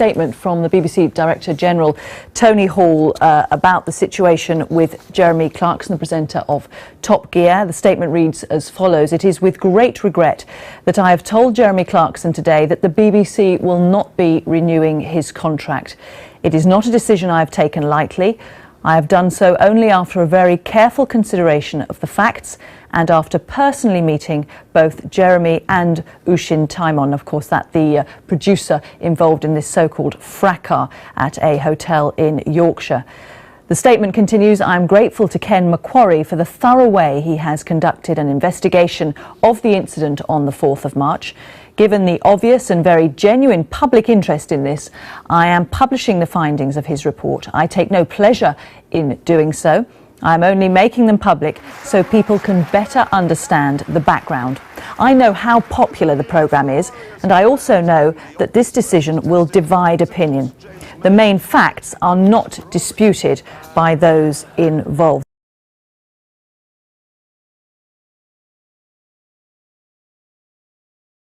statement from the BBC Director General Tony Hall about the situation with Jeremy Clarkson, the presenter of Top Gear. The statement reads as follows: "It is with great regret that I have told Jeremy Clarkson today that the BBC will not be renewing his contract. It is not a decision I have taken lightly. I have done so only after a very careful consideration of the facts and after personally meeting both Jeremy and Oisin Tymon," of course that the producer involved in this so-called fracas at a hotel in Yorkshire. The statement continues, "I am grateful to Ken Macquarie for the thorough way he has conducted an investigation of the incident on the 4th of March. Given the obvious and very genuine public interest in this, I am publishing the findings of his report. I take no pleasure in doing so. I am only making them public so people can better understand the background. I know how popular the programme is, and I also know that this decision will divide opinion. The main facts are not disputed by those involved."